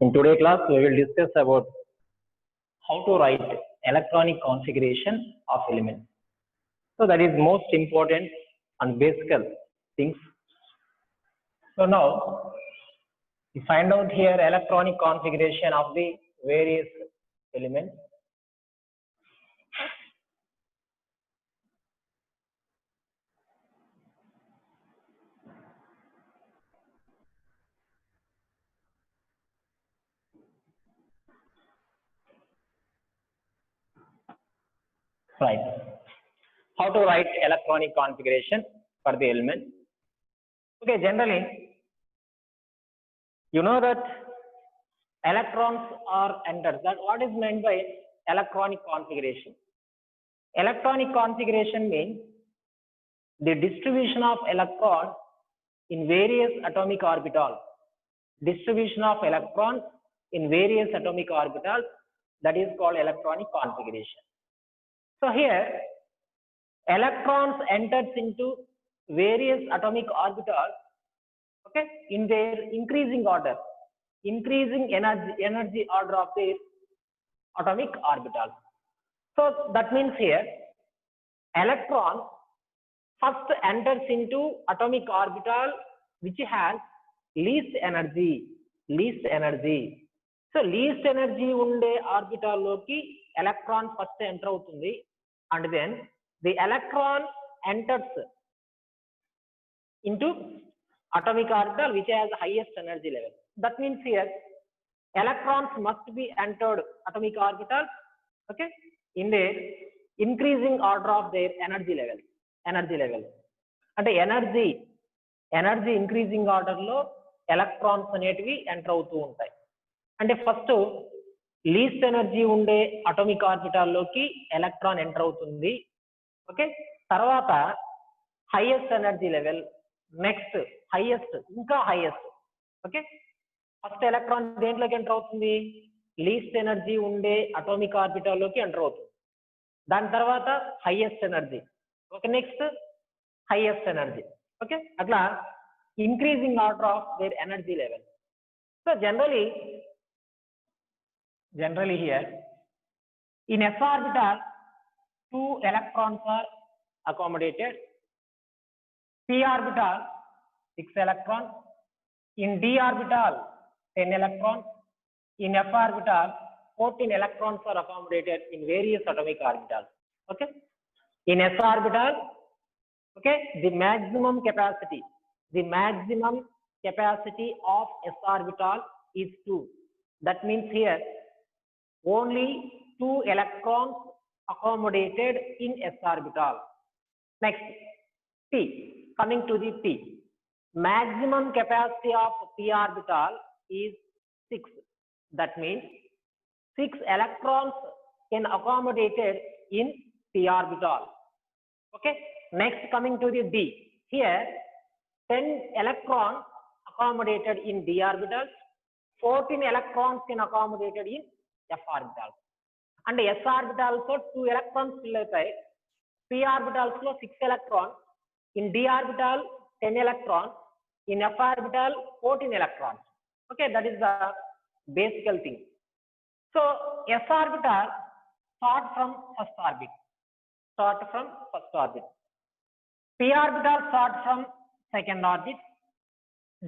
In today's class, we will discuss about how to write electronic configuration of elements. So that is most important and basic things. So now, we find out here electronic configuration of the various elements. Right. How to write electronic configuration for the element. Okay, generally, you know that electrons are entered. That what is meant by electronic configuration? Electronic configuration means the distribution of electrons in various atomic orbitals. Distribution of electrons in various atomic orbitals, that is called electronic configuration. So here, electrons enters into various atomic orbitals, okay, in their increasing order, increasing energy order of their atomic orbitals. So that means here, electron first enters into atomic orbital which has least energy. So least energy unde orbital loki electron first enter avutundi, and then the electron enters into atomic orbital which has highest energy level. That means here electrons must be entered atomic orbital, okay, in their increasing order of their energy level. అంటే energy increasing order లో electrons అనేటివి enter అవుతూ ఉంటాయి. అంటే first least energy ఉండే atomic ఆర్బిటాల్లోకి electron enter అవుతుంది, okay. తర్వాత highest energy level, next highest, ఇంకా హైయెస్ట్, ఓకే. ఫస్ట్ ఎలక్ట్రాన్ దేంట్లోకి ఎంటర్ అవుతుంది? లీస్ట్ ఎనర్జీ ఉండే అటామిక్ ఆర్బిటాల్లోకి ఎంటర్ అవుతుంది. దాని తర్వాత highest energy, okay, next highest energy, okay, atla increasing order of their energy level. So generally here in s orbital 2 electrons are accommodated, p orbital 6 electrons, in d orbital 10 electrons, in f orbital 14 electrons are accommodated in various atomic orbitals, okay. In s orbital, okay, the maximum capacity of s orbital is 2. That means here only 2 electrons accommodated in s orbital. Next, p, coming to the p, maximum capacity of p orbital is 6. That means 6 electrons can accommodated in p orbital, okay. Next, coming to the d, here 10 electrons accommodated in d orbital, 14 electrons can accommodated in f orbital. And s orbitals lo 2 electrons fill అవుతాయి, p orbitals lo 6 electrons, in d orbital 10 electrons, in f orbital 14 electrons, okay. That is the basic thing. So s orbital start from first orbit, p orbital start from second orbit,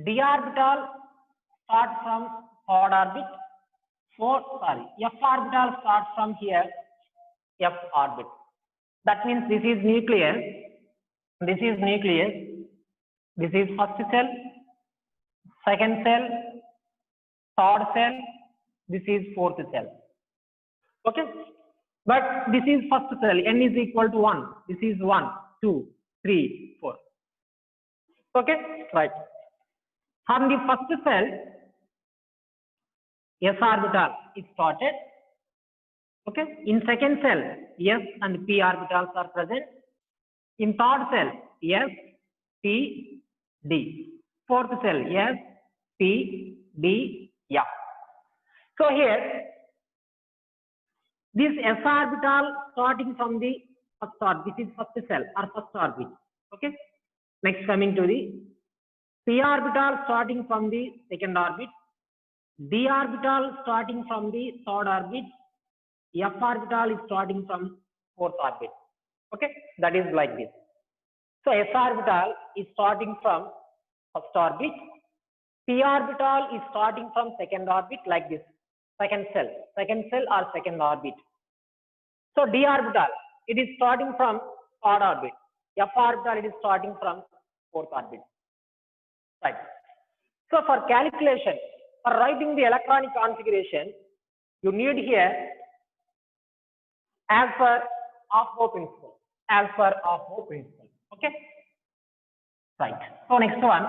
d orbital start from third orbit, f orbital start from here, f orbit. That means this is nucleus, this is first cell, second cell, third cell, this is fourth cell, okay. But this is first cell, n is equal to 1, this is 1, 2, 3, 4, okay, right. From the first cell, s orbital is started, okay. In second cell, s and p orbitals are present. In third cell, s, p, d. Fourth cell, s, p, d, f. So here this s orbital starting from the first orbit, this is first cell or first orbit, okay. Next, coming to the p orbital starting from the second orbit, d orbital starting from the third orbit, f orbital is starting from fourth orbit. Okay, that is like this. So s orbital is starting from first orbit, p orbital is starting from second orbit like this, second cell or second orbit. So d orbital, it is starting from third orbit, f orbital, it is starting from fourth orbit. Right. So for calculation, for writing the electronic configuration, you need here as per Aufbau principle, okay? Right. So next one,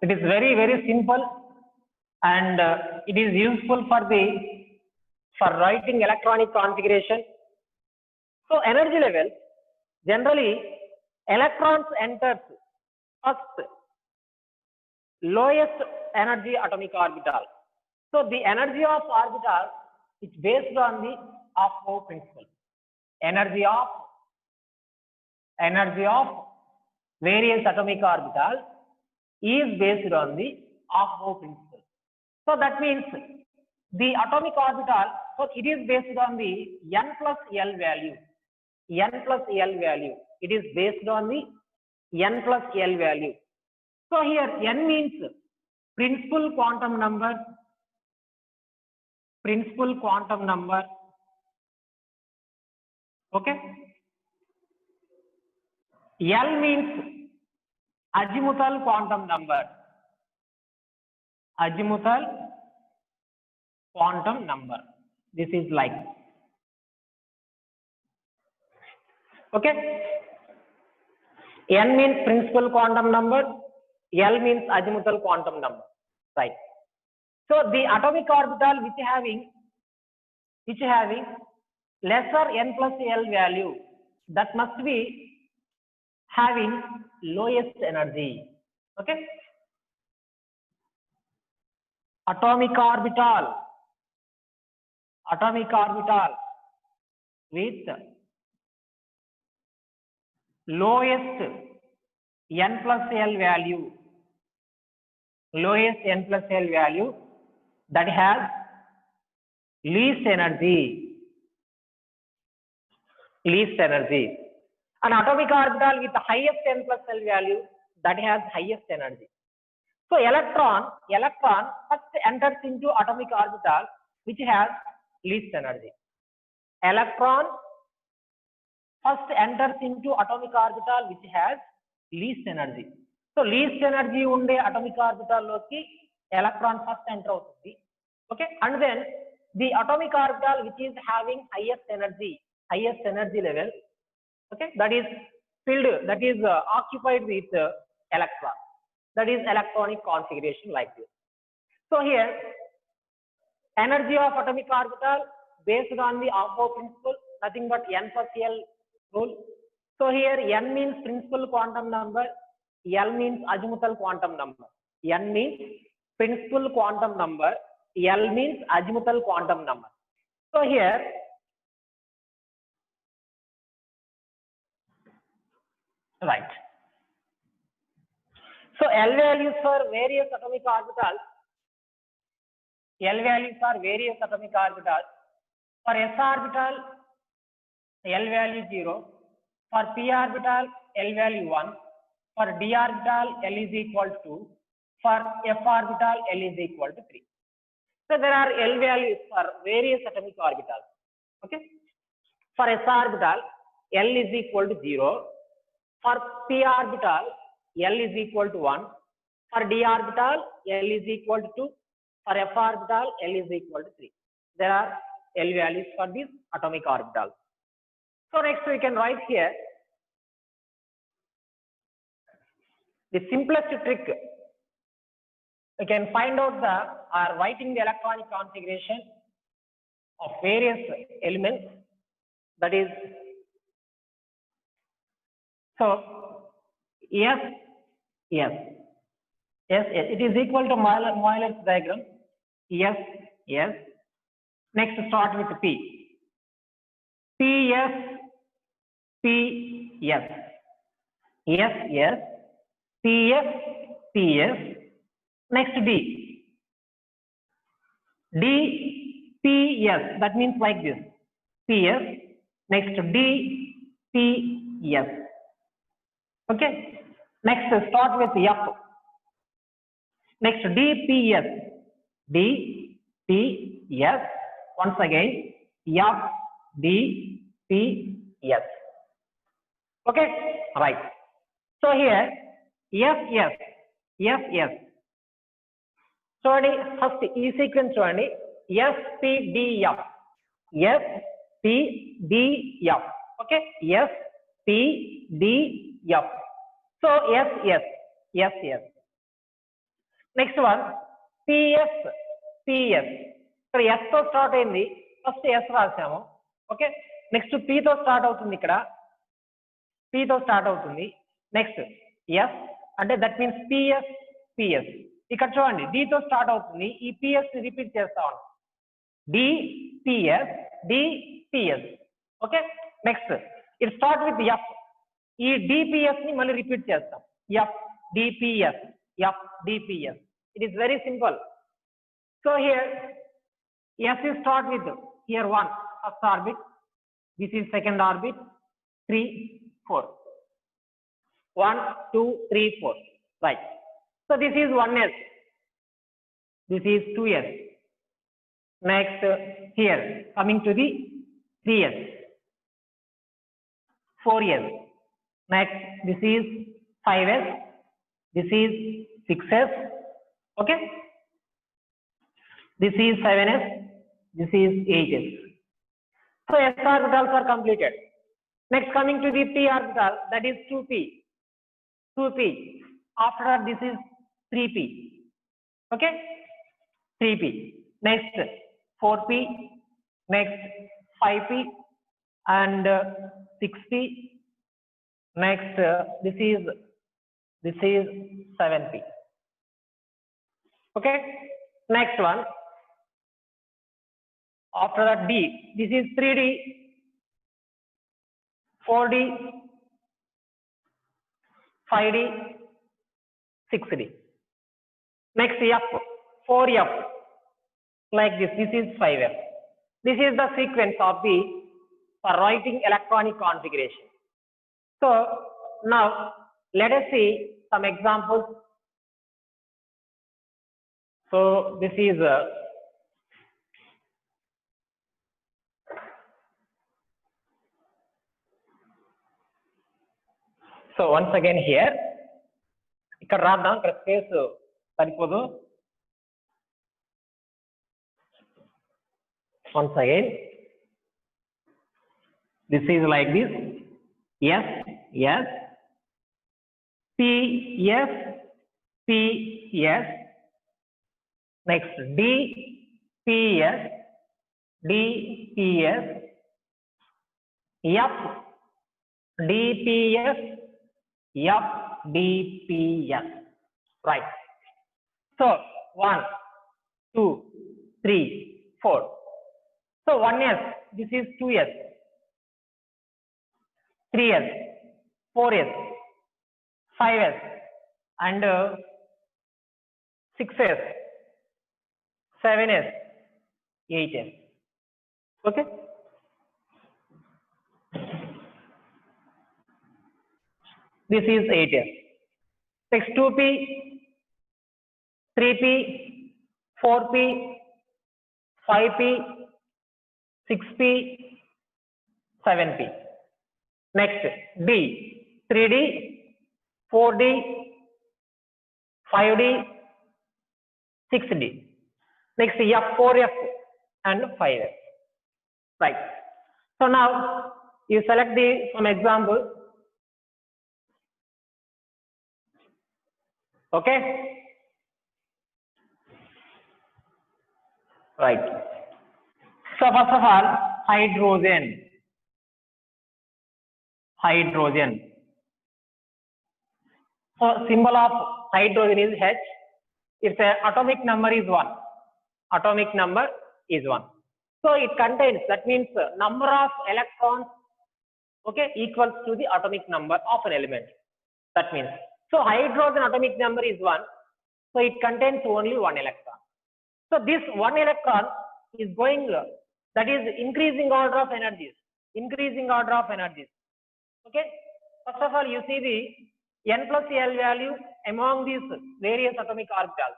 it is very, very simple, and it is useful for writing electronic configuration. So energy level, generally electrons enters first lowest energy atomic orbital. So the energy of orbital is based on the Aufbau principle. Energy of various atomic orbitals is based on the Aufbau principle. So that means the atomic orbital, so it is based on the n plus L value. It is based on the n plus L value. So here n means principal quantum number. Okay. L means azimuthal quantum number. This is like. Okay. N means principal quantum number. L means azimuthal quantum number. Right. So the atomic orbital which having lesser n plus L value, that must be having lowest energy. Okay. Atomic orbital with lowest n plus L value, that has least energy. An atomic orbital with the highest n plus L value, that has highest energy. So electron first enters into atomic orbital which has least energy. Electron first enters into atomic orbital which has least energy. So least energy unde atomic orbital loki electron first enter avutundi. Okay, and then the atomic orbital which is having highest energy level, okay, that is filled, that is occupied with electron. That is electronic configuration like this. So here energy of atomic orbital based on the Aufbau principle, nothing but n plus L rule. So here n means principal quantum number, L means azimuthal quantum number. N means principal quantum number, L means azimuthal quantum number. So here right. So L values for various atomic orbitals. For s orbital, L value 0. For p orbital, L value 1. For d orbital, L is equal to 2. For f orbital, L is equal to 3. So there are L values for various atomic orbitals. Okay. For s orbital, L is equal to 0. For p orbital, L is equal to 1. For d orbital, L is equal to 2. For f orbital, L is equal to 3. There are L values for these atomic orbitals. So next we can write here the simplest trick. We can find out writing the electronic configuration of various elements. That is, so yes, it is equal to Euler's diagram. Yes. Next start with P. PS. PS. PS. Next D. D, PS. That means like this. PS. Next D, PS. Okay. Next start with F. Next DPS. DPS. Once again FDPS. Okay. Right. So here FS. So first E sequence చూడండి SPDF. SPDF. Okay. SPDF. So SS. Next one PS. ఇక్కడ S తో start అయింది, first S రాసాము. Okay. Next P తో start అవుతుంది, ఇక్కడ P తో start అవుతుంది. నెక్స్ట్ S అంటే దట్ మీన్స్ PS. ఇక్కడ చూడండి D తో స్టార్ట్ అవుతుంది, ఈ PS ని రిపీట్ చేస్తా ఉన్నాం. DPS. Okay. Next it start with F. ఈ DPS ని మళ్ళీ రిపీట్ చేస్తాం. FDPS. It is very simple. So here S is start with here 1 first orbit, this is second orbit, 3 4, 1 2 3 4, right? So this is 1s, this is 2s. Next here coming to the 3s, 4s. Next this is 5s, this is 6s. Okay. This is 7s, this is 8s. So S orbitals are completed. Next coming to the P orbital, that is 2p. After that this is 3p. Okay. 3p. Next 4p. Next 5p and 6p. Next this is 7p. Okay. Next one. After that D. This is 3D, 4D, 5D, 6D. Next F, 4F. Like this. This is 5F. This is the sequence of the for writing electronic configuration. So now let us see some examples. So this is so once again here ఇక్కడ రాద్దాం, ఇక్కడ space సరిపోదు. Once again this is like this. S PS. Next DPS, FDPS, right? So 1 2 3 4. So 1s, this is 2s, 3s, 4s, 5s and 6s, 7s, 8s. Okay. This is 8s. Next 2p, 3p, 4p, 5p, 6p, 7p. Next D, 3D, 4D, 5D, 6D. Next F, 4F and 5F. Right. So now you select some example. Okay. Right. So first of all, hydrogen. So symbol of hydrogen is H. Its atomic number is 1. So it contains, that means number of electrons, okay, equals to the atomic number of an element. That means So hydrogen atomic number is 1. So it contains only 1 electron. So this 1 electron is going, that is increasing order of energies. Increasing order of energies. Okay. First of all, you see the n plus L value among these various atomic orbitals.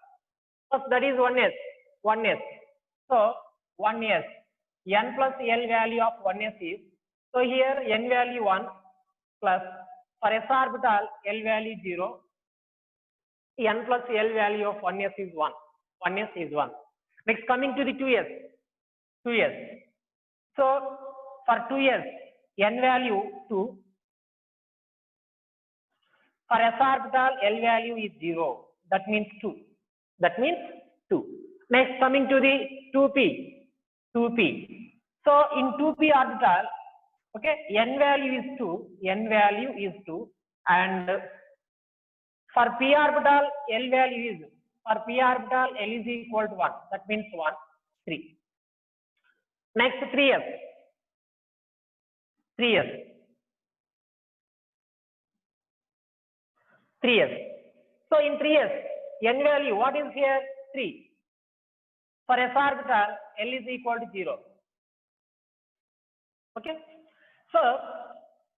First, that is 1s. 1s. So 1s. N plus L value of 1s is, so here n value 1 plus, for s orbital L value 0, n plus L value of 1s is 1. 1s is 1. Next, coming to the 2s. 2s. So for 2s, n value 2. For s orbital L value is 0. That means 2. That means 2. Next, coming to the 2p. 2p. So in 2p orbital, okay, n value is 2. N value is 2. And for p orbital, L value is, for p orbital, L is equal to 1. That means 1, 3. Next, 3s. 3s. 3s. So in 3s, n value, what is here? 3. For s orbital, L is equal to 0. Okay. So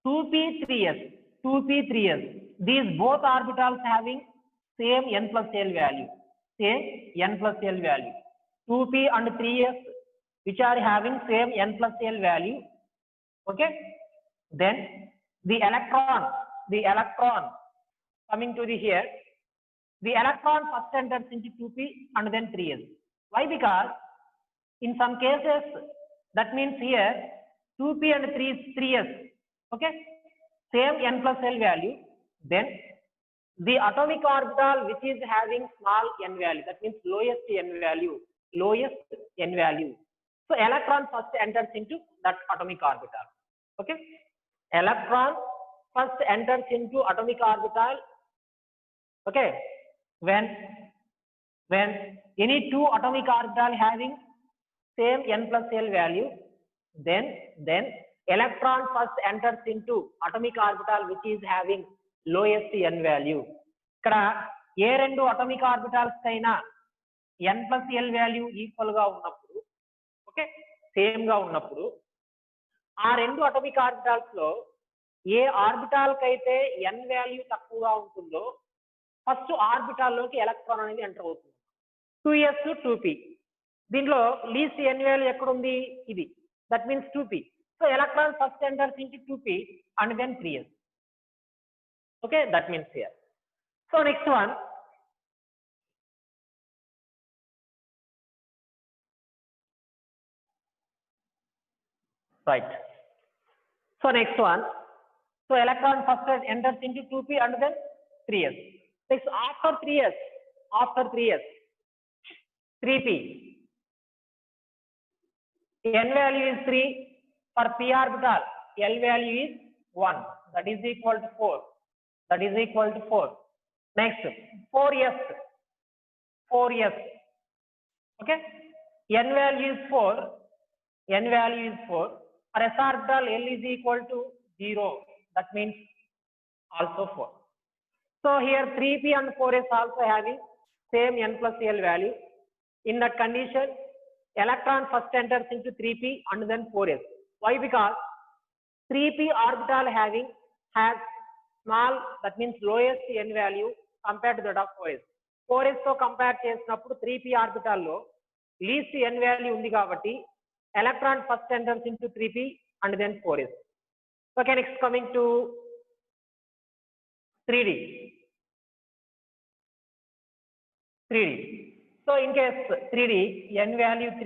2p, 3s. 2p, 3s. These both orbitals having same n plus L value. Same n plus L value. 2p and 3s, which are having same n plus L value. Okay. Then the electron, coming to the here, the electron first enters into 2p and then 3s. Why? Because in some cases, that means here 2p and 3s, okay, same n plus L value. Then the atomic orbital which is having small n value, that means lowest n value. So electron first enters into that atomic orbital. Okay, electron first enters into atomic orbital. Okay, when any two atomic orbital having same n plus L value, then electron first enters into atomic orbital which is having lowest n value. Ikkada ఏ రెండు atomic orbitals కైనా n plus L value equal గా ఉన్నప్పుడు, okay, same గా ఉన్నప్పుడు, ఆ రెండు atomic orbitals లో ఏ orbital కైతే n వాల్యూ తక్కువగా ఉంటుందో ఫస్ట్ ఆర్బిటాల్ లోకి ఎలక్ట్రాన్ అనేది ఎంటర్ అవుతుంది. 2s 2p. దీనిలో లీస్ట్ n వాల్యూ ఎక్కడ ఉంది? ఇది. That means 2p. So electron first enters into 2p and then 3s. Okay, that means here. So next one, right. So next one, so electron first enters into 2p and then 3s. Next, after 3s, 3p. N value is 3. For p orbital, L value is 1. That is equal to 4. Next, 4s. Okay, N value is 4. For s orbital, L is equal to 0. That means also 4. So here 3p and 4s also having same n plus L value. In that condition, electron first enters into 3p and then 4s. Why? Because 3p orbital has small, that means lowest n value compared to that of 4s. 4s తో compare చేసినప్పుడు 3p orbital లో least n value ఉంది కాబట్టి electron first enters into 3p and then 4s. Okay, next coming to 3d. So in case 3d, n value 3,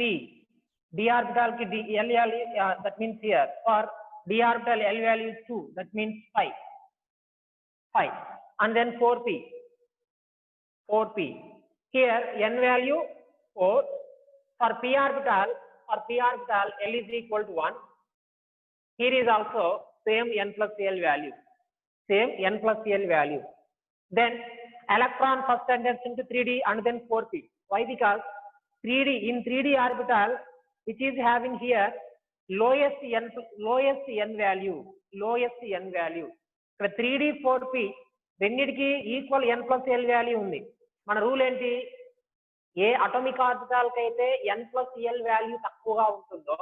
d orbital ki d L value, that means here for d orbital L value is 2, that means 5, and then 4p. Here n value 4. For p orbital, L is equal to 1. Here is also same n plus L value. Then electron first enters into 3d and then 4p. Why? Because 3d orbital which is having here lowest n value. 3d 4p రెండిటికి equal n plus L value ఉంది. మన rule ఏంటి? ఏ atomic orbital కి అయితే n plus L value తక్కువగా ఉంటుందో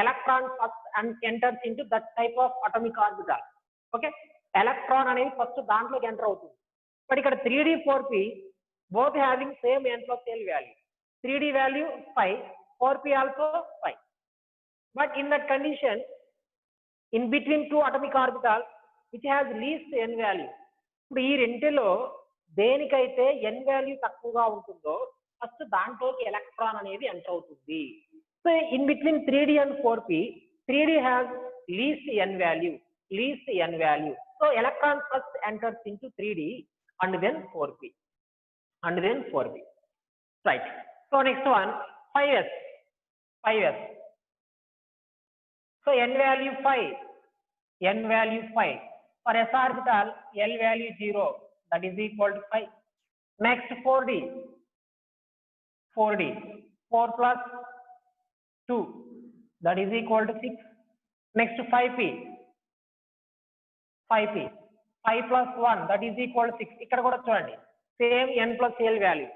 electron first enters into that type of atomic orbital. Okay, electron అనేది first దాంట్లోకి ఎంటర్ అవుతుంది. బట్ ఇక్కడ 3d 4p both having same n plus l value. 3d value 5, 4p also 5. But in that condition, in between two atomic orbitals which has least n value, ఇప్పుడు ఈ రెంటిలో దేనికైతే n value తక్కువగా ఉంటుందో first దాంట్లోకి electron అనేది enter అవుతుంది. So in between 3d and 4p, 3d has least n value. So electron first enters into 3d and then 4p. Right. So next one, 5s. So n value 5. For s orbital, l value 0, that is equal to 5. Next 4d. 4 plus 2, that is equal to 6. Next 5p. 5 plus 1, that is equal to 6. ఇక్కడ కూడా చూడండి, same n plus l value.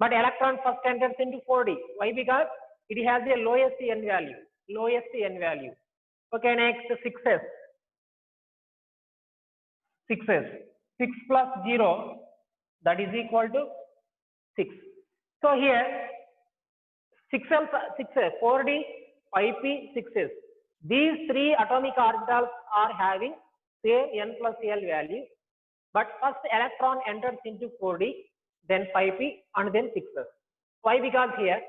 But electron first enters into 4d. Why? Because it has a lowest n value. Okay, next 6s. 6 plus 0, that is equal to 6. So here 6s, 4d, 5p, 6s. These three atomic orbitals are having same n plus l value, but first electron enters into 4d, then 5p, and then 6s. Why? Because here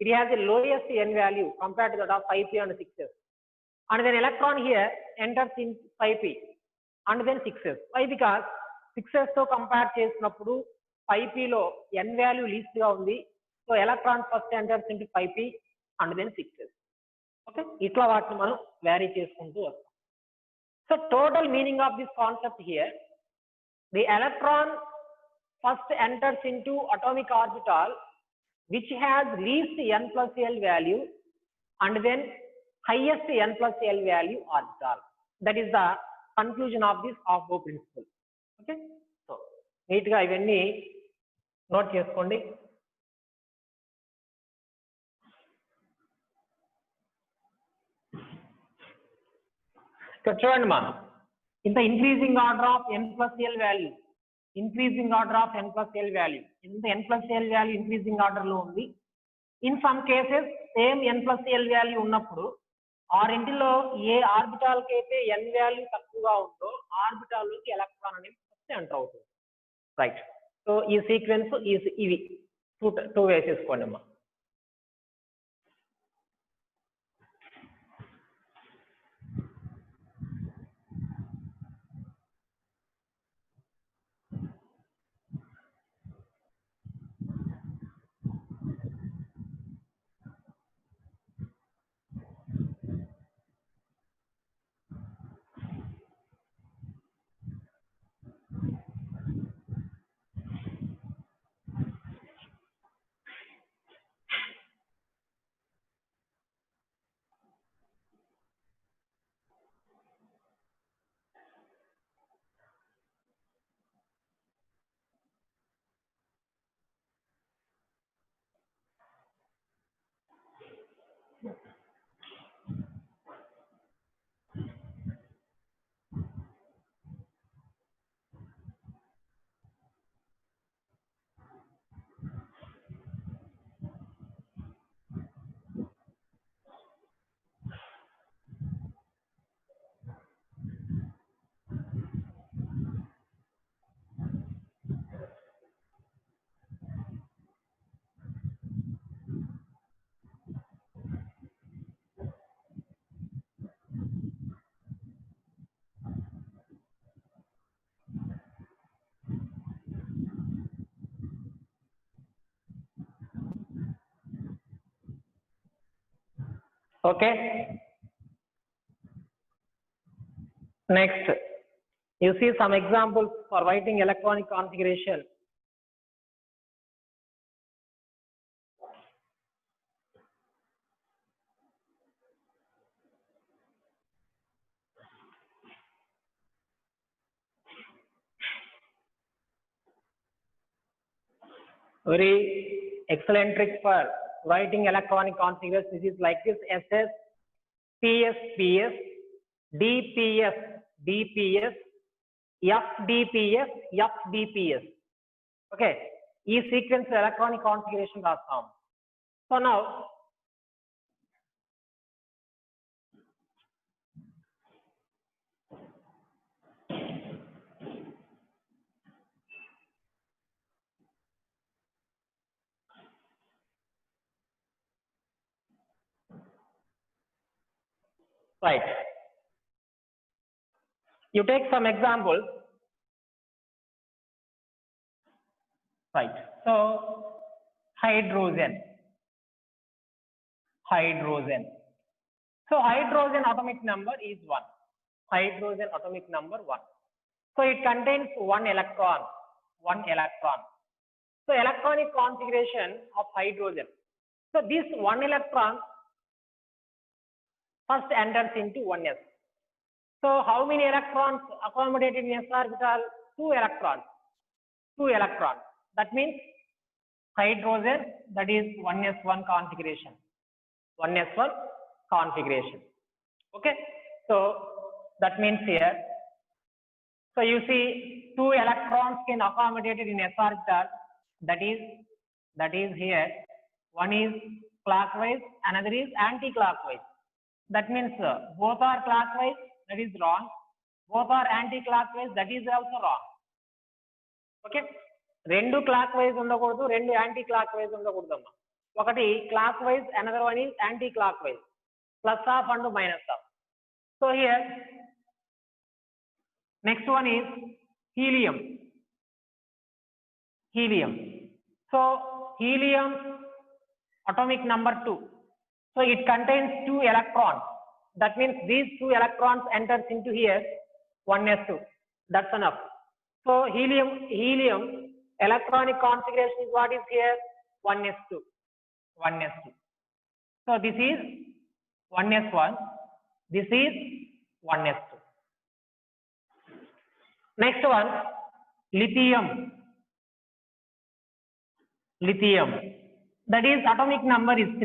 it has the lowest n value compared to that of 5p and 6s. And then electron here enters in 5p and then 6s. Why? Because 6s తో compare చేసినప్పుడు 5p లో n value least గా ఉంది. So electron first enters into 5p and then 6s. Okay, ఇట్లా వాటిని మనం vary చేసుకుంటూ వస్తాం. So total meaning of this concept here, the electron first enters into atomic orbital which has least n plus l value and then highest n plus l value orbital. That is the conclusion of this half-bow principle. Okay, so neat ga ivanni note cheskondi. ఇక్కడ చూడండి మా, ఇంత increasing order of n plus l value, in the n plus l value increasing order లో ఉంది. In some cases same n plus l value ఉన్నప్పుడు ఆ రెంటిలో ఏ orbital కి అయితే n వాల్యూ తక్కువగా ఉందో ఆర్బిటాల్ లోకి ఎలక్ట్రాన్ అనేది ఫస్ట్ ఎంటర్ అవుతుంది. రైట్. సో ఈ సీక్వెన్స్ ఇవి టూ వేసేసుకోండి అమ్మా. Okay, next you see some examples for writing electronic configuration. Very excellent trick for writing electronic configuration. This is like this: SS, PS, PS, DPS, DPS, FDPS, FDPS. Okay, ఈ sequence electronic configuration రాస్తాం. So now right, you take some examples. Right, so hydrogen. So hydrogen atomic number is 1. Hydrogen atomic number 1. So it contains one electron. So electronic configuration of hydrogen. So this one electron first enters into 1s. So how many electrons accommodated in s orbital? 2 electrons. That means hydrogen, that is 1s1 configuration. Okay, so that means here, so you see 2 electrons can accommodated in s orbital, that is here, one is clockwise, another is anti-clockwise. That means both are clockwise, that is wrong. Both are anti-clockwise, that is also wrong. Okay, రెండు clockwise ఉండకూడదు, రెండు anti-clockwise ఉండకూడదమ్మా. ఒకటి clockwise, another one is anti-clockwise, plus half and minus half. So here next one is helium. So helium atomic number 2. So it contains 2 electrons. That means these 2 electrons enters into here 1s2. That's enough. So helium electronic configuration is what is here? 1s2. So this is 1s1. This is 1s2. Next one, lithium. That is atomic number is 3.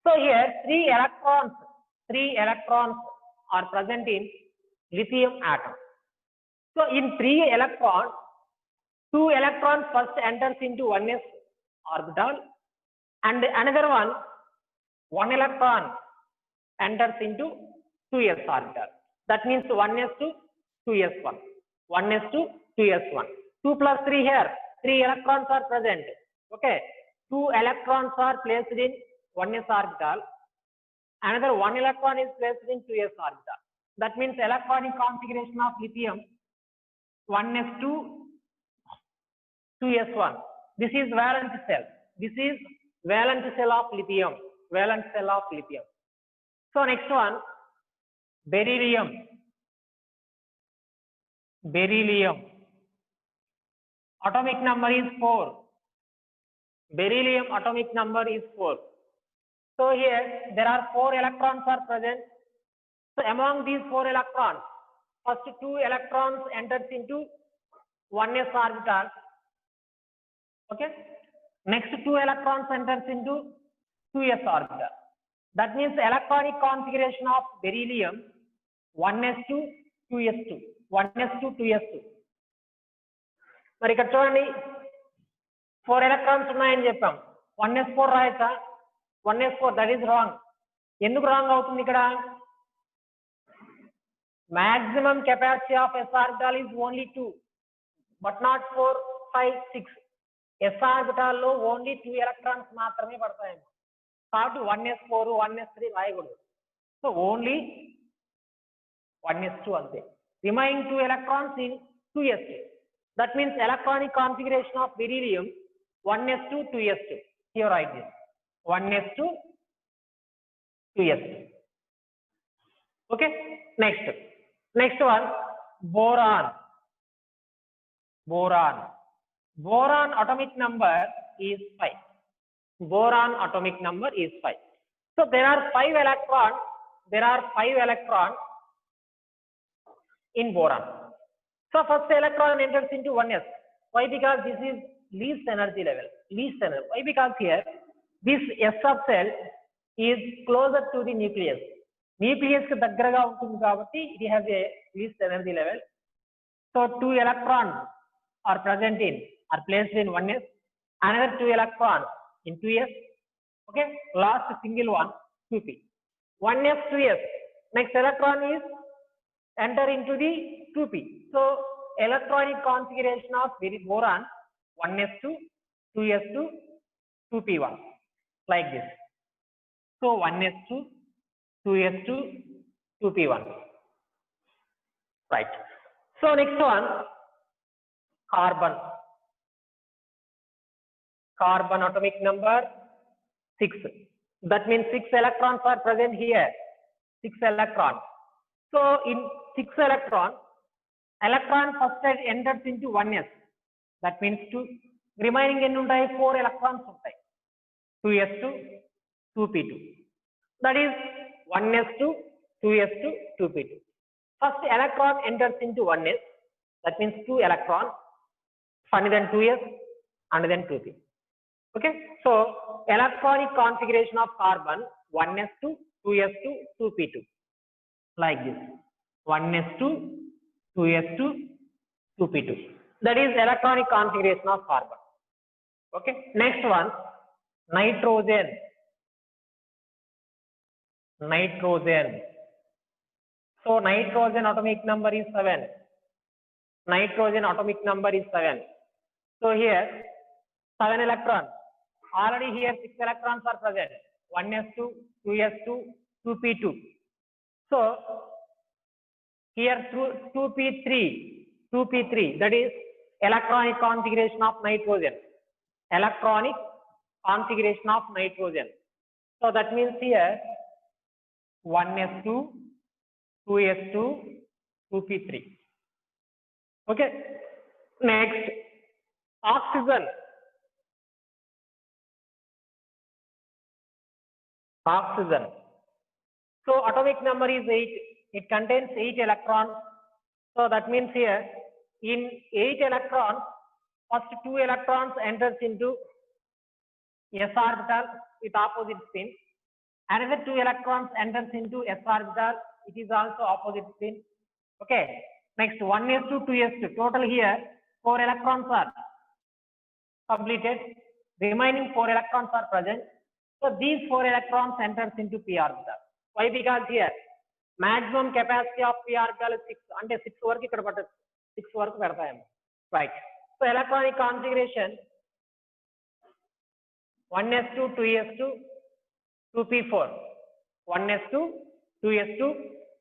So here 3 electrons are present in lithium atom. So in 3 electrons, 2 electrons first enters into 1s orbital, and another one electron enters into 2s orbital. That means 1s2, 2s1. 2 plus 3 here, 3 electrons are present. Okay, 2 electrons are placed in 1s orbital, another 1 electron is placed in 2s orbital. That means electronic configuration of lithium 1s2, 2s1. This is valence cell of lithium. So next one, beryllium. Atomic number is 4. So here there are 4 electrons are present. So among these 4 electrons, first 2 electrons enters into 1s orbital. Okay, next 2 electrons enters into 2s orbital. That means electronic configuration of beryllium 1s2, 2s2. మరి ఇక్కడ చూడండి 4 electrons ఉన్నాయని చెప్పాం. 1s4 రాయచ్చా? 1s4, that is wrong. ఎందుకు wrong అవుతుంది ఇక్కడ? Maximum capacity of s orbital is only 2, but not 4, 5, 6. s orbital లో only 2 electrons మాత్రమే పడతాయి. కాబట్టి 1s4, 1s3 రాయకూడదు. సో ఓన్లీ 1s2 అంతే. Remaining 2 electrons in 2s2. That means electronic configuration of beryllium 1s2, 2s2. Here write this 1s2, 2s2. Okay, next one, boron. Boron atomic number is 5. So there are 5 electrons in boron. So first electron enters into 1s. Why? Because this is least energy level. Least energy. Why? Because here this S of cell is closer to the nucleus. Nucleus కి దగ్గరగా ఉంటుంది కాబట్టి it has a least energy level. So 2 electrons are present in, are placed in 1s, another 2 electrons in 2s. Okay, last single one 2p. 1s 2s. Next electron is enter into the 2p. So electronic configuration of very boron 1s2, 2s2, 2p1 like this. So 1s2, 2s2, 2p1. Right. So next one, carbon. Carbon atomic number 6. That means 6 electrons are present here. 6 electrons. So in 6 electron first enters into 1s. That means 2. Remaining in 4 electrons. 2s2, 2p2. That is 1s2, 2s2, 2p2. First electron enters into 1s. That means 2 electrons. And then 2s and then 2p. Okay. So electronic configuration of carbon 1s2, 2s2, 2p2. Like this. 1s2, 2s2, 2p2. That is electronic configuration of carbon. Okay. Next one, nitrogen. Nitrogen. So nitrogen atomic number is 7. Nitrogen atomic number is 7. So here 7 electrons. Already here 6 electrons are present. 1s2, 2s2, 2p2. So here 2p3, 2p3. That is electronic configuration of nitrogen. Electronic configuration of nitrogen. So that means here 1s2, 2s2, 2p3. Okay. Next, oxygen. Oxygen. So atomic number is 8. It contains 8 electrons. So that means here in 8 electrons, first 2 electrons enters into s orbital with opposite spin. Another 2 electrons enters into s orbital. It is also opposite spin. Okay. Next 1s2, 2s2. Total here 4 electrons are completed. Remaining 4 electrons are present. So these 4 electrons enters into p orbital. Why? Because here maximum capacity of p orbital is 6. Ante 6 వరకు ఇక్కడ పట్టదు. 6 వరకు పెడతాము. Right. So electronic configuration 1s2, 2s2, 2p4. 1s2, 2s2,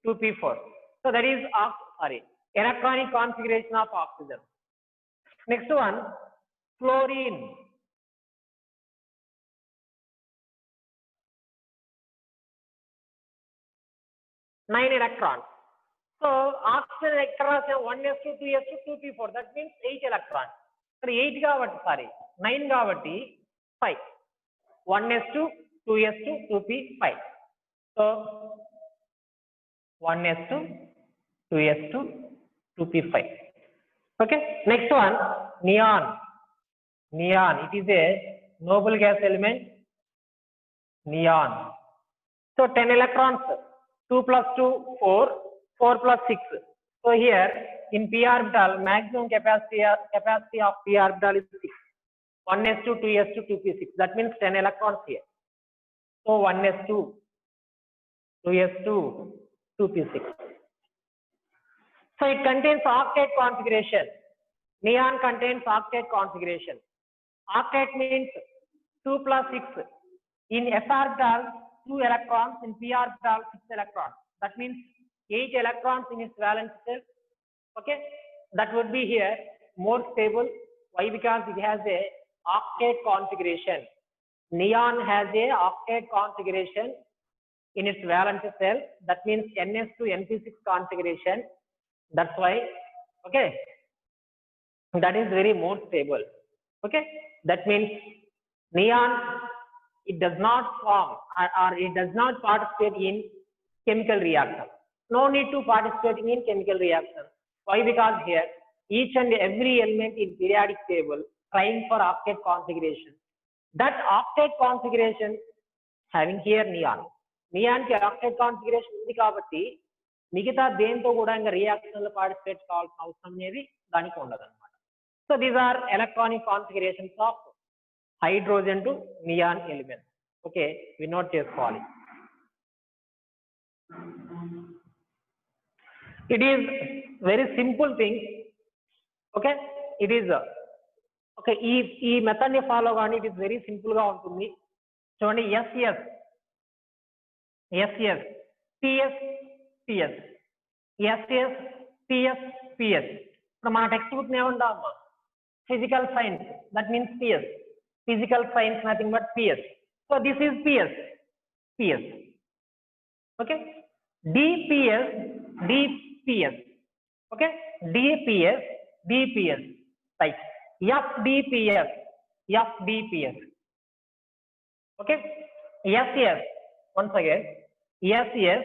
2p4. So that is electronic configuration of oxygen. Next one, fluorine. Nine electrons. So oxygen electrons 1s2, 2s2, 2p4. That means 8 electrons. So 8 kabatti 9 kabatti 5. 1s2, 2s2, 2p5. So 1s2, 2s2, 2p5. Okay. Next one, neon. Neon. It is a noble gas element. Neon. So 10 electrons. 2 plus 2, 4. 4 plus 6. So here in p orbital, maximum capacity of p orbital is 6. 1s2, 2s2, 2p6. That means 10 electrons here. So 1s2, 2s2, 2p6. So it contains octet configuration. Neon contains octet configuration. Octet means 2 plus 6. In s orbital, 2 electrons. In p orbital, 6 electrons. That means 8 electrons in its valence shell. Okay. That would be here more stable. Why? Because it has a octet configuration. Neon has a octet configuration in its valence shell. That means ns2 np6 configuration. That's why. Okay. That is very more stable. Okay. That means neon, it does not form or it does not participate in chemical reaction. No need to participate in chemical reaction. Why? Because here each and every element in periodic table trying for octet configuration. That octet configuration having here neon. Neon ki octet configuration undi kabatti migitha dento kuda inga reaction lo participate kavalsina avasaram anedi daniki undadu annamata. So these are electronic configurations of hydrogen to neon elements. Okay, we note చేసుకోవాలి. It is very simple thing. Okay, it is okay, ఈ method ని follow కానీ it is very simple గా ఉంటుంది. చూడండి, SS SS PS PS SS PS PS. ఇప్పుడు మన text book ఏమంటామా, physical science, that means PS. Physical science nothing but PS. So this is PS PS. Okay, DPS DPS. Okay, DPS DPS, right. FDPS, FDPS. Okay, SS, once again, SS,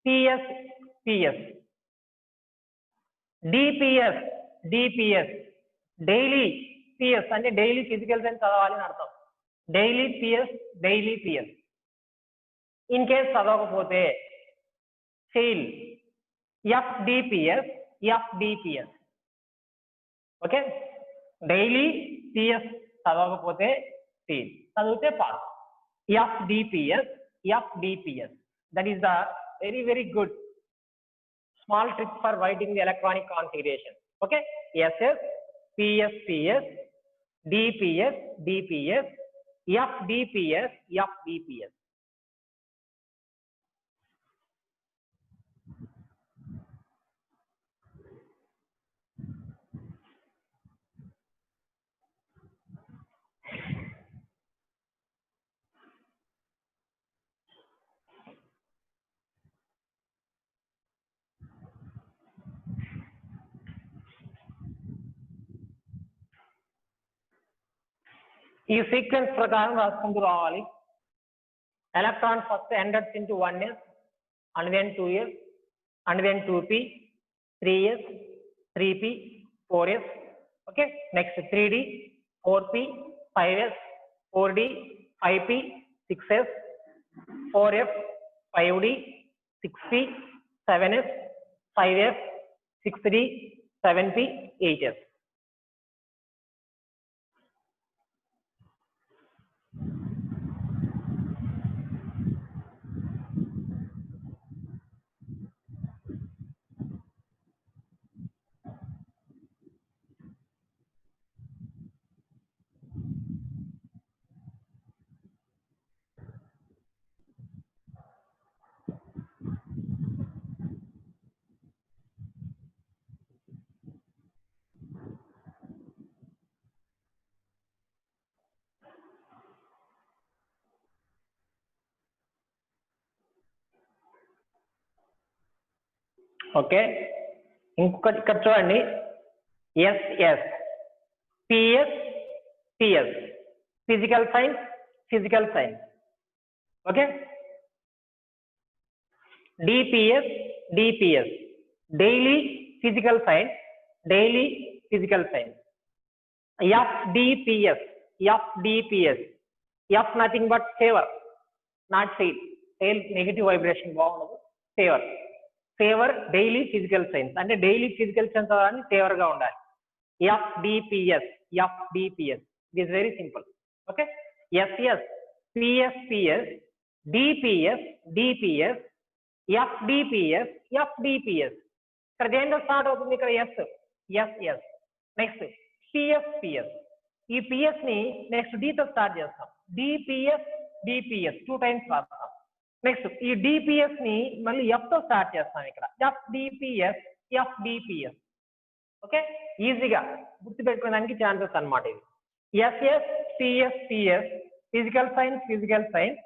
PS, PS. DPS, DPS, daily PS అంటే daily physical science చదవాలి అని అర్థం. Daily PS, daily PS. In case చదవకపోతే fail. FDPS, FDPS. Okay, daily PS చదవకపోతే fail, చదివితే pass. FDPS, FDPS. That is the very good small trick for writing the electronic configuration. Okay, SS, PS, PS, DPS, DPS, FDPS, FDPS. ఈ sequence ప్రకారం రాసుకుంటూ రావాలి. Electron first enters into 1s and then 2s and then 2p, 3s, 3p, 4s. Okay, next 3d, 4p, 5s, 4d, 5p, 6s, 4f, 5d, 6p, 7s, 5f, 6d, 7p, 8s. Okay, ఇంకొకటి ఇక్కడ చూడండి, SS, PS, PS, physical science, physical science. Okay, DPS, DPS, daily physical science, daily physical science. FDPS, FDPS, F nothing but favour, not fail. Fail negative vibration బాగుండదు. Favour, favour daily physical science అంటే daily physical science అని favour గా ఉండాలి. FDPS, FDPS. It is very simple. Okay, SS, PS, PS, DPS, DPS, FDPS, FDPS. ఇక్కడ దేంతో start అవుతుంది? ఇక్కడ S, SS. Next PS, PS. ఈ PS ని నెక్స్ట్ D తో స్టార్ట్ చేస్తాం. DPS, DPS 2 times రాస్తాం. నెక్స్ట్ ఈ డిపిఎస్ ని మళ్ళీ ఎఫ్ తో స్టార్ట్ చేస్తాం. ఇక్కడ FDPS, FDPS. ఓకే, ఈజీగా గుర్తుపెట్టుకోవడానికి ఛాన్సెస్ అన్నమాట ఇది. SS, PS, PS, physical science, physical science.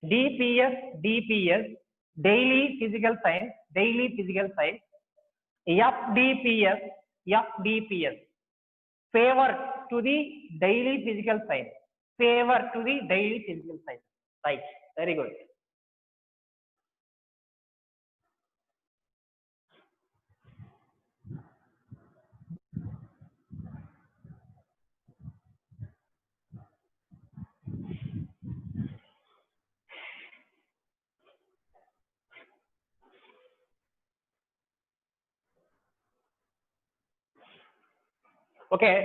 DPS, DPS, daily physical science, daily physical science. FDPS, FDPS, favour to the daily physical science, favour to the daily physical science. Right, very good. Okay.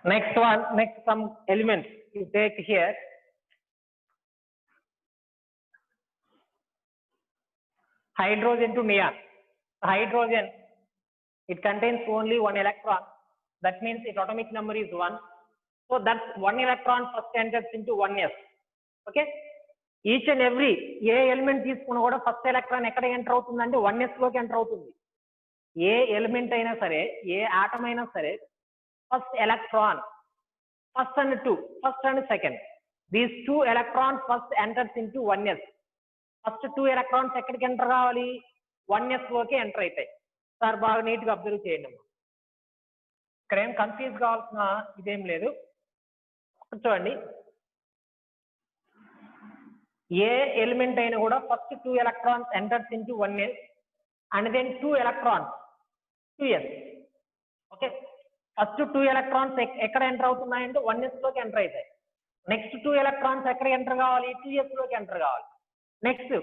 Next some elements you take here. Hydrogen to neon. Hydrogen, it contains only one electron. That means its atomic number is 1. So that's one electron first enters into 1s. Okay. Each and every A element తీసుకున్నా కూడా first electron ఎక్కడ enter అవుతుందంటే 1s లోకి enter అవుతుంది. ఏ element అయినా సరే, ఏ atom అయినా సరే, first electron, first and 2, first and second, these 2 electrons first enters into 1s. First 2 electrons ఎక్కడికి ఎంటర్ కావాలి? 1s లోకి ఎంటర్ అవుతాయి. సార్ బాగా నీట్ గా అబ్జర్వ్ చేయండి అమ్మా. ఇక్కడ ఏం కన్ఫ్యూజ్ కావాల్సిన ఇదేం లేదు. చూడండి, ఏ ఎలిమెంట్ అయినా కూడా first 2 electrons enters into 1s and then 2 electrons 2s. Okay, first 2 electrons ఎక్కడ ఎంటర్ అవుతున్నాయంటే 1s లోకి ఎంటర్ అవుతాయి. నెక్స్ట్ 2 electrons ఎక్కడ ఎంటర్ కావాలి? 2s లోకి ఎంటర్ కావాలి. నెక్స్ట్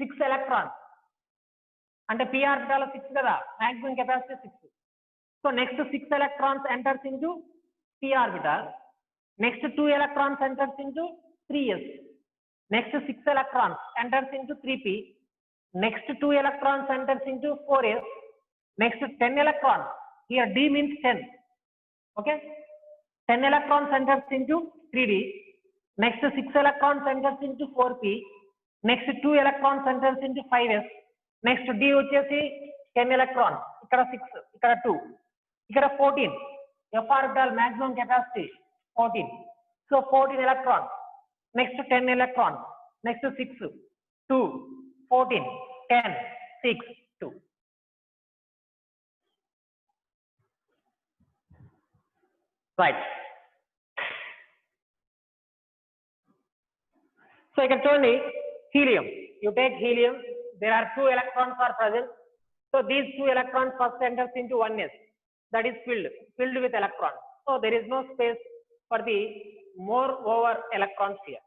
6 electrons అంటే p ఆర్బిటాల్ 6 కదా, maximum capacity 6. So next 6 electrons enters into p orbital. Next 2 electrons enters into 3s. Next 6 electrons enters into 3p. Next 2 electrons enters into 4s. Next 10 electrons, here d means 10. Okay, 10 electrons enters into 3d. Next 6 electrons enters into 4p. Next 2 electrons enters into 5s. Next d వచ్చేసి 10 electrons, ఇక్కడ 6, ఇక్కడ 2, ఇక్కడ 14. f orbital maximum capacity 14. So 14 electrons. Next 10 electrons. Next 6, 2, 14, 10, 6, 2. Right. So you can show me helium. You take helium, there are 2 electrons are present. So these 2 electrons first enters into 1s, that is filled with electrons. So there is no space for the more over electrons here.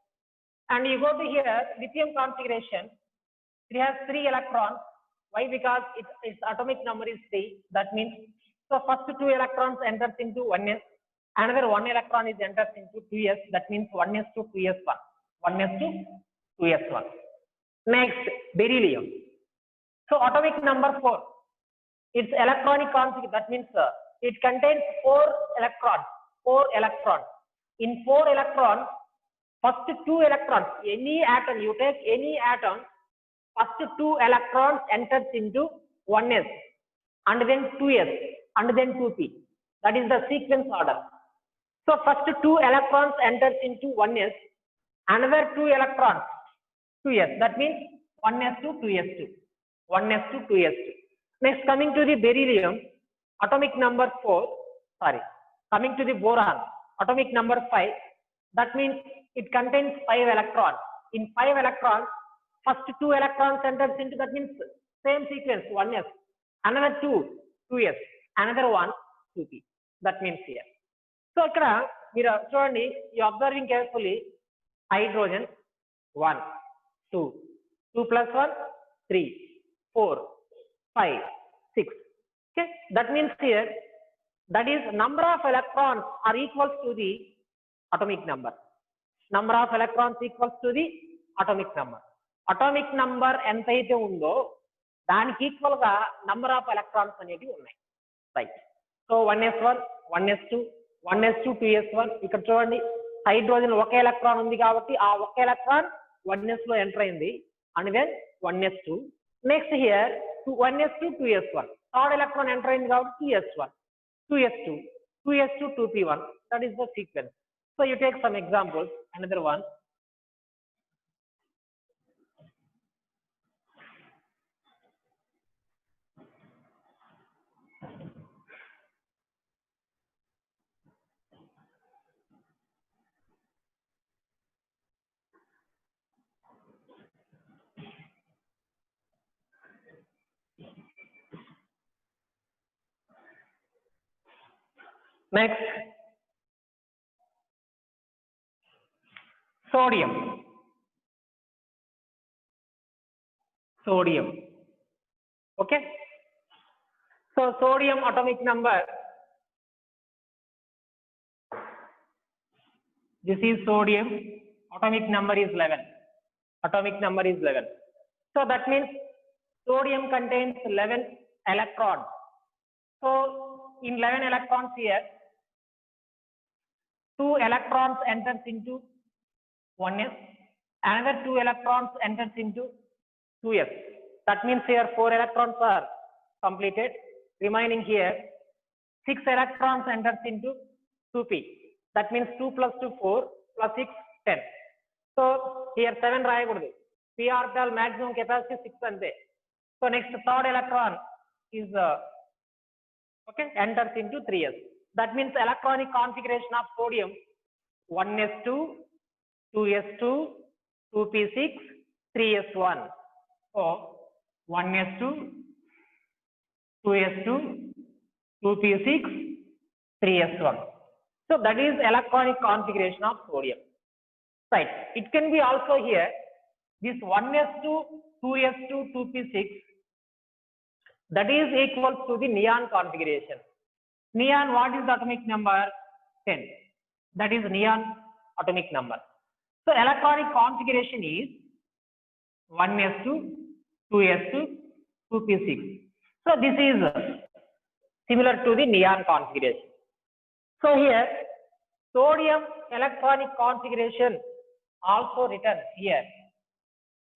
And you go to here, lithium configuration, it has 3 electrons. Why? Because its atomic number is 3. That means, so first 2 electrons enters into 1s, another 1 electron is enters into 2s. That means 1s to 2s1. 1s to 2s1. Next, beryllium. So atomic number 4. Its electronic configuration, that means it contains 4 electrons. 4 electrons. In 4 electrons, first 2 electrons, any atom, you take any atom, first 2 electrons enters into 1s and then 2s and then 2p. That is the sequence order. So first 2 electrons enters into 1s, another 2 electrons 2s. That means 1s to 2s2. 1s to 2s2. Next, coming to the beryllium, atomic number 4. Sorry, coming to the boron, atomic number 5. That means it contains 5 electrons. In 5 electrons, first 2 electrons enters into, that means same sequence 1s, another 2 2s, another 1 2p. That means here. So ikkada meeru chudandi, you observing carefully, hydrogen 1 2 2 plus 1 3 4 5 6. Okay, that means here, that is number of electrons are equals to the atomic number. Number of electrons equals to the atomic number. Atomic number ఎంతైతే ఉందో దానికి equal గా number of electrons అనేవి ఉన్నాయి. Right. So 1s1 1s2 1s2 2s1. ఇక్కడ చూడండి, hydrogen ఒక electron ఉంది కాబట్టి ఆ ఒక ఎలక్ట్రాన్ 1s లో ఎంటర్ అయింది, and then 1s2. Next here 1s2 2s1, third electron enter అయింది కాబట్టి 2s1 2s2 2s2 2p1. That is the sequence. So you take some examples. Another one. Next, sodium. sodium. Okay. So sodium atomic number, this is sodium, atomic number is 11. Atomic number is 11. So that means sodium contains 11 electrons. So in 11 electrons here, 2 electrons enters into 1s, another 2 electrons enters into 2s. That means here 4 electrons are completed. Remaining here 6 electrons enters into 2p. That means 2 plus 2 4 plus 6 10. So here 7 rayaguddu. P orbital maximum capacity 6 ante. So next third electron is okay, enters into 3s. That means electronic configuration of sodium 1s2, 2s2, 2p6, 3s1. So 1s2, 2s2, 2p6, 3s1. So that is electronic configuration of sodium. Right. It can be also here this 1s2, 2s2, 2p6, that is equals to the neon configuration. Neon, what is the atomic number? 10. That is neon atomic number. So electronic configuration is 1s2, 2s2, 2p6. So this is similar to the neon configuration. So here sodium electronic configuration also written here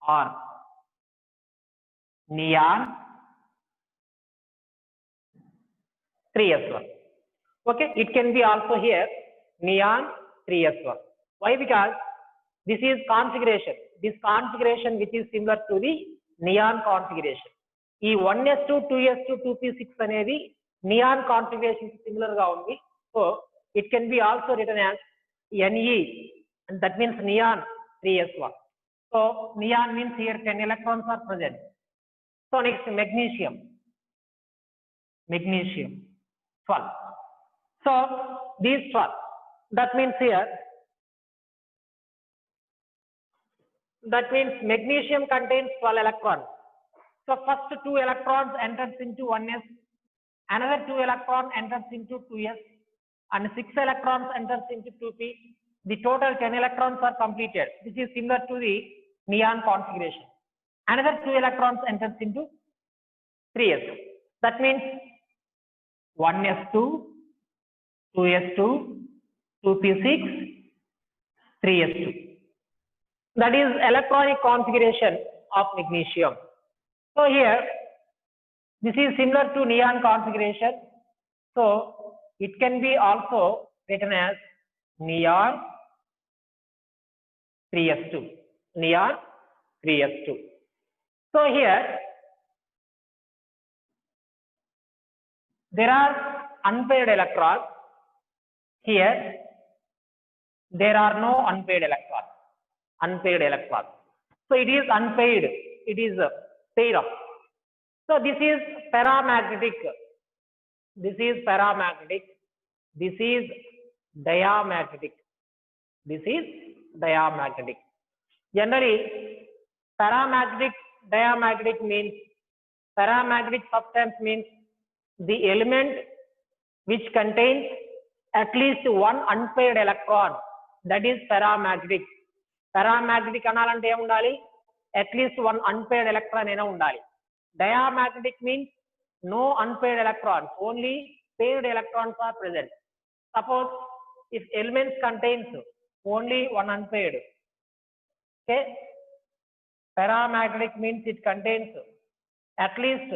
are neon 3s1. Okay, it can be also here neon 3s1. Why? Because this is configuration. This configuration which is similar to the neon configuration. ఈ 1s2, 2s2, 2p6 అనేది neon configuration similar గా ఉంది. So it can be also written as Ne, and that means neon 3s1. So neon means here 10 electrons are present. So next magnesium. Magnesium 12. So these 12. That means here, that means magnesium contains 12 electrons. So first 2 electrons enters into 1s, another 2 electrons enters into 2s, and 6 electrons enters into 2p. The total 10 electrons are completed. This is similar to the neon configuration. Another 2 electrons enters into 3s. That means 1s2, 2s2, 2p6, 3s2. That is electronic configuration of magnesium. So here, this is similar to neon configuration. So it can be also written as neon 3s2. Neon 3s2. So here, there are unpaired electrons. Here, there are no unpaired electrons. Unpaired electrons. So it is unpaired. It is a pair up. So this is paramagnetic. This is paramagnetic. This is diamagnetic. This is diamagnetic. Generally, paramagnetic, diamagnetic means, paramagnetic substance means the element which contains at least one unpaired electron, that is paramagnetic. Paramagnetic analante em undali, at least one unpaired electron aina undali. Diamagnetic means no unpaired electrons, only paired electrons are present. Suppose if elements contains only one unpaired, okay, paramagnetic means it contains at least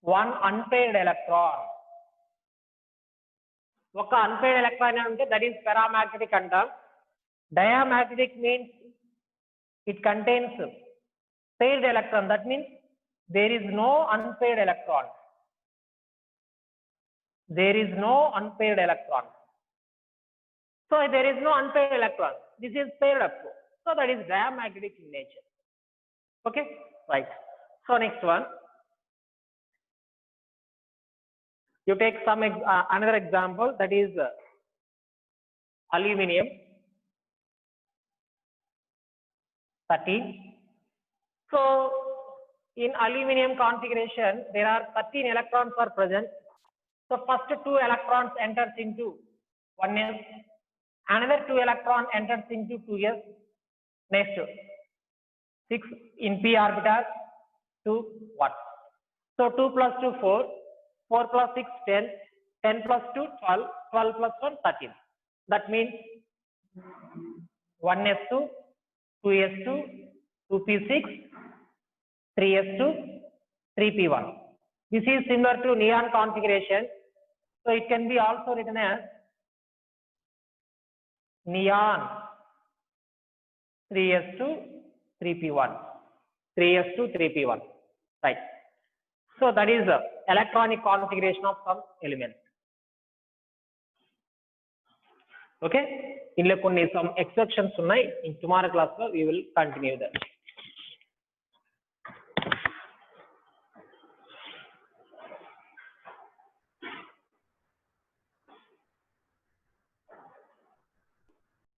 one unpaired electron. ఒక unpaired electron అంటే that is paramagnetic అంటాం. Diamagnetic means it contains paired electron. That means there is no unpaired electron. There is no unpaired electron. So there is no unpaired electron. This is paired up. So that is diamagnetic in nature. Okay, right. So next one. You take some another example, that is aluminium. 13. So in aluminum configuration, there are 13 electrons are present. So first 2 electrons enters into 1s, another 2 electron enters into 2s. Next 6 in p orbital, 2 1. So 2 plus 2 4, 4 plus 6 10, 10 plus 2 12, 12 plus 1 13. That means 1s2, 2s2, 2p6, 3s2, 3p1. This is similar to neon configuration. So it can be also written as neon 3s2, 3p1, 3s2, 3p1. Right. So that is the electronic configuration of some element. Okay. In some exceptions in tomorrow class we will continue that.